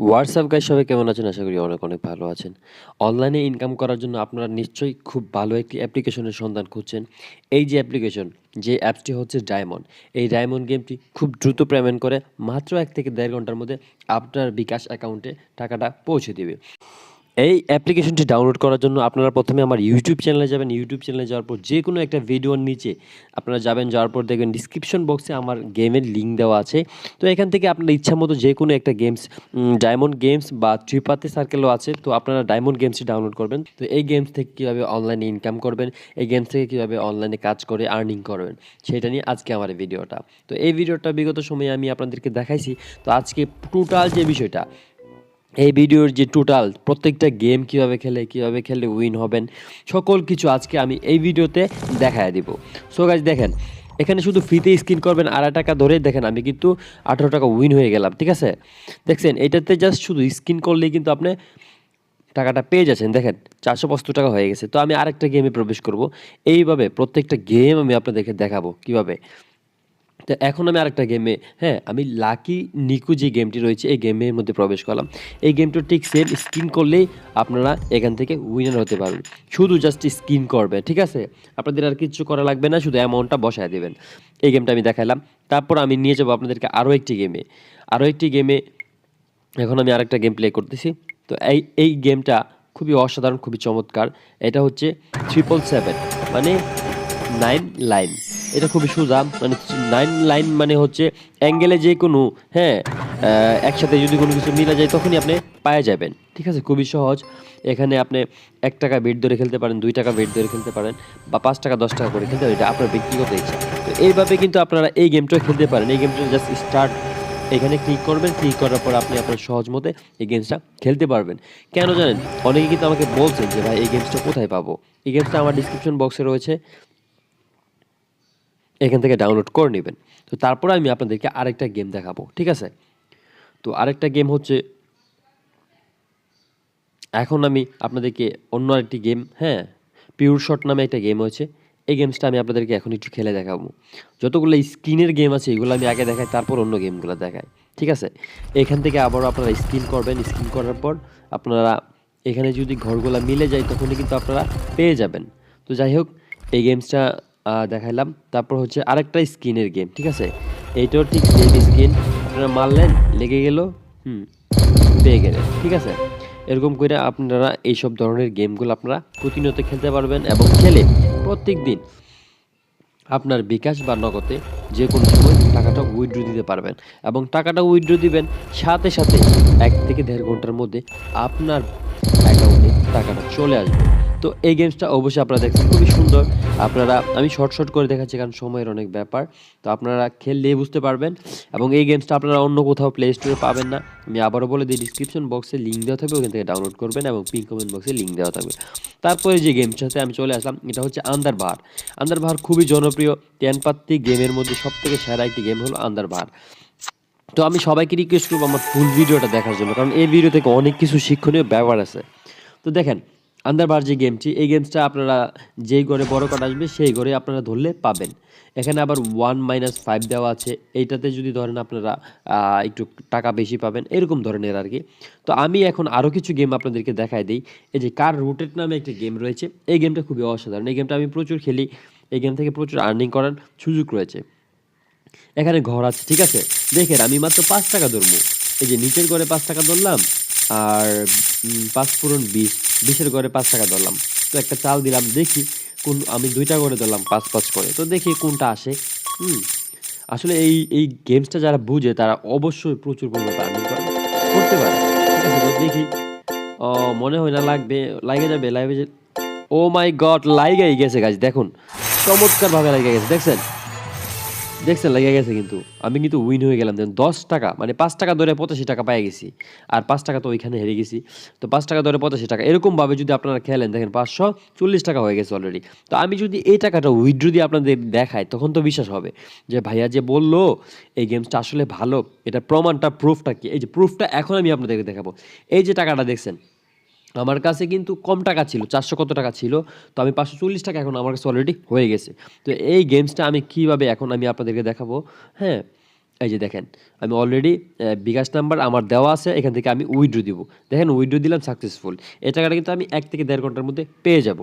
WhatsApp guys, সবাই কেমন আছেন? আশা করি অনেক অনেক ভালো আছেন। অনলাইনে ইনকাম করার জন্য আপনারা নিশ্চয়ই খুব ভালো একটি অ্যাপ্লিকেশনের সন্ধান খুঁজছেন। এই যে অ্যাপ্লিকেশন, যে অ্যাপসটি হচ্ছে ডায়মন্ড। এই ডায়মন্ড গেমটি খুব দ্রুত পেমেন্ট করে মাত্র ১ থেকে ১.৫ ঘন্টার মধ্যে আপনার বিকাশ অ্যাকাউন্টে টাকাটা পৌঁছে দিবে। এই অ্যাপ্লিকেশনটি ডাউনলোড করার জন্য আপনারা প্রথমে আমার ইউটিউব চ্যানেলে যাবেন। ইউটিউব চ্যানেলে যাওয়ার পর যেকোনো একটা ভিডিওর নিচে আপনারা যাবেন, যাওয়ার পর দেখবেন ডিসক্রিপশন বক্সে আমার গেমের লিঙ্ক দেওয়া আছে। তো এখান থেকে আপনার ইচ্ছামতো যেকোনো একটা গেমস, ডায়মন্ড গেমস বা ত্রিপাতি সার্কেলও আছে। তো আপনারা ডায়মন্ড গেমসটি ডাউনলোড করবেন। তো এই গেমস থেকে কীভাবে অনলাইনে ইনকাম করবেন, এই গেমস থেকে কীভাবে অনলাইনে কাজ করে আর্নিং করবেন, সেটা নিয়ে আজকে আমার এই ভিডিওটা। তো এই ভিডিওটা বিগত সময়ে আমি আপনাদেরকে দেখাইছি। তো আজকে টোটাল যে বিষয়টা, এই ভিডিওর যে টোটাল প্রত্যেকটা গেম কীভাবে খেললে উইন হবেন, সকল কিছু আজকে আমি এই ভিডিওতে দেখায় দিব। সো গাইস দেখেন, এখানে শুধু ফ্রিতে স্ক্রিন করবেন, 2.5 টাকা ধরে দেখেন আমি কিন্তু 18 টাকা উইন হয়ে গেলাম। ঠিক আছে, দেখছেন এটাতে জাস্ট শুধু স্ক্রিন করলেই কিন্তু আপনি টাকাটা পেয়ে যাচ্ছেন। দেখেন 475 টাকা হয়ে গেছে। তো আমি আরেকটা গেমে প্রবেশ করব। এইভাবে প্রত্যেকটা গেম আমি আপনাদেরকে দেখাবো কীভাবে। তো এখন আমি আরেকটা গেমে, আমি লাকি নিকু যে গেমটি রয়েছে এই গেমের মধ্যে প্রবেশ করলাম। এই গেমটা ঠিক সেম, স্কিন করলেই আপনারা এখান থেকে উইনার হতে পারবেন। শুধু জাস্ট স্কিন করবে, ঠিক আছে? আপনাদের আর কিচ্ছু করা লাগবে না, শুধু অ্যামাউন্টটা বসায় দেবেন। এই গেমটা আমি দেখাইলাম। তারপর আমি নিয়ে যাবো আপনাদেরকে আরও একটি গেমে। এখন আমি আরেকটা গেম প্লে করতেছি। তো এই গেমটা খুবই অসাধারণ, খুবই চমৎকার। এটা হচ্ছে 777, মানে 9 লাইন। এটা খুবই সোজা, মানে 9 লাইন মানে হচ্ছে অ্যাঙ্গেলে যে কোনো, হ্যাঁ একসাথে যদি কোনো কিছু মিলা যায় তখনই আপনি পায়ে যাবেন। ঠিক আছে, খুবই সহজ। এখানে আপনি ১ টাকা বেট ধরে খেলতে পারেন, ২ টাকা বেট ধরে খেলতে পারেন, বা ৫ টাকা ১০ টাকা করে খেলতে পারেন। এটা আপনার ব্যক্তিগত ইচ্ছা। তো এইভাবে কিন্তু আপনারা এই গেমটাও খেলতে পারেন। এই গেমটা জাস্ট স্টার্ট, এখানে ক্লিক করবেন। ক্লিক করার পর আপনি আপনার সহজ মতে এই গেমসটা খেলতে পারবেন। কেন জানেন? অনেকে কিন্তু আমাকে বলছেন যে ভাই এই গেমসটা কোথায় পাবো? এই গেমসটা আমার ডিসক্রিপশন বক্সে রয়েছে, এখান থেকে ডাউনলোড করে নেবেন। তো তারপরে আমি আপনাদেরকে আরেকটা গেম দেখাবো, ঠিক আছে? তো আরেকটা গেম হচ্ছে, এখন আমি আপনাদেরকে অন্য আরেকটি গেম, পিওর শট নামে একটা গেম হয়েছে। এই গেমসটা আমি আপনাদেরকে এখন একটু খেলে দেখাবো। যতগুলো স্কিনের গেম আছে এগুলো আমি আগে দেখাই, তারপর অন্য গেমগুলো দেখাই, ঠিক আছে? এখান থেকে আবারও আপনারা স্কিন করবেন। স্কিন করার পর আপনারা এখানে যদি ঘরগুলা মিলে যায় তখনই কিন্তু আপনারা পেয়ে যাবেন। তো যাই হোক, এই গেমসটা দেখাইলাম। তারপর হচ্ছে আরেকটা স্কিনের গেম, ঠিক আছে? এইটাও ঠিক সেম স্কিন, আপনারা মারলেন, লেগে গেল, পেয়ে গেলেন, ঠিক আছে? এরকম করে আপনারা এইসব ধরনের গেমগুলো আপনারা প্রতিনিয়ত খেলতে পারবেন এবং খেলে প্রত্যেকদিন আপনার বিকাশ বা নগদে যে কোনো সময় টাকাটা উইথড্র দিতে পারবেন। এবং টাকাটা উইথড্র দিবেন, সাথে সাথে ১ থেকে ১.৫ ঘন্টার মধ্যে আপনার অ্যাকাউন্টে টাকাটা চলে আসবে। তো এই গেমসটা অবশ্যই আপনারা দেখছেন, খুবই সুন্দর। আমি শর্ট করে দেখাচ্ছি কারণ সময়ের অনেক ব্যাপার। তো আপনারা খেললেই বুঝতে পারবেন। এবং এই গেমসটা আপনারা অন্য কোথাও প্লে স্টোরে পাবেন না। আমি আবারও বলে দিই, ডিসক্রিপশন বক্সে লিঙ্ক দেওয়া থাকবে, ওখান থেকে ডাউনলোড করবেন, এবং পিন কমেন্ট বক্সে লিঙ্ক দেওয়া থাকবে। তারপরে যে গেমটাতে আমি চলে আসলাম, এটা হচ্ছে আন্দার বাহার। আন্দার বাহার খুবই জনপ্রিয় 10 পাত্তি গেমের মধ্যে সবথেকে সেরা একটি গেম হলো আন্দার বাহার। তো আমি সবাইকে রিকোয়েস্ট করবো আমার ফুল ভিডিওটা দেখার জন্য, কারণ এই ভিডিও থেকে অনেক কিছু শিক্ষণীয় ব্যাপার আছে। তো দেখেন, আন্দারবার যে গেমটি, এই গেমসটা আপনারা যেই ঘরে বড় কার্ড আসবে সেই ঘরে আপনারা ধরলে পাবেন। এখানে আবার 1-5 দেওয়া আছে। এইটাতে যদি ধরেন আপনারা একটু টাকা বেশি পাবেন, এরকম ধরনের আর কি। তো আমি এখন আরও কিছু গেম আপনাদেরকে দেখায় দিই। এই যে কার রুটেড নামে একটা গেম রয়েছে, এই গেমটা খুবই অসাধারণ। এই গেমটা আমি প্রচুর খেলি। এই গেম থেকে প্রচুর আর্নিং করার সুযোগ রয়েছে। এখানে ঘর আছে, ঠিক আছে? দেখেন আমি মাত্র ৫ টাকা ধরবো। এই যে নিচের ঘরে ৫ টাকা ধরলাম, আর ৫ পূরণ ২০, ২০-এর ঘরে ৫ টাকা ধরলাম। তো একটা চাল দিলাম, দেখি আমি ২ টা করে ধরলাম ৫-৫ করে। তো দেখি কোনটা আসে। হুম, আসলে এই গেমসটা যারা বুঝে তারা অবশ্যই প্রচুর পরিমাণে আর্নিং করতে পারে। ঠিক আছে? তো দেখি, মনে হয় না লাগবে, লাইগা যাবে, ও মাই গড! লাইগাই গেছে গাইস, দেখুন চমৎকারভাবে লাইগা গেছে, দেখছেন? দেখছেন লেগে গেছে কিন্তু। আমি কিন্তু উইন হয়ে গেলাম। দেন ১০ টাকা, মানে ৫ টাকা ধরে ৮৫ টাকা পেয়ে গেছি। আর ৫ টাকা তো ওইখানে হেরে গেছি। তো ৫ টাকা ধরে ৮৫ টাকা। এরকমভাবে যদি আপনারা খেলেন, দেখেন ৫৪০ টাকা হয়ে গেছে অলরেডি। তো আমি যদি এই টাকাটা উইথড্র দিয়ে আপনাদের দেখাই, তখন তো বিশ্বাস হবে যে ভাইয়া যে বলল এই গেমসটা আসলে ভালো, এটার প্রমাণটা, প্রুফটা কি? এই যে প্রুফটা এখন আমি আপনাদেরকে দেখাবো। এই যে টাকাটা দেখছেন, আমার কাছে কিন্তু কম টাকা ছিল, ৪০০ কত টাকা ছিল। তো আমি ৫৪০ টাকা এখন আমার কাছে অলরেডি হয়ে গেছে। তো এই গেমসটা আমি কিভাবে এখন আমি আপনাদেরকে দেখাবো, হ্যাঁ? এই যে দেখেন আমি অলরেডি বিকাশ নাম্বার আমার দেওয়া আছে, এখান থেকে আমি উইথড্র দিব। দেখেন উইথড্র দিলাম সাকসেসফুল। এই টাকাটা কিন্তু আমি ১ থেকে ১.৫ ঘন্টার মধ্যে পেয়ে যাব।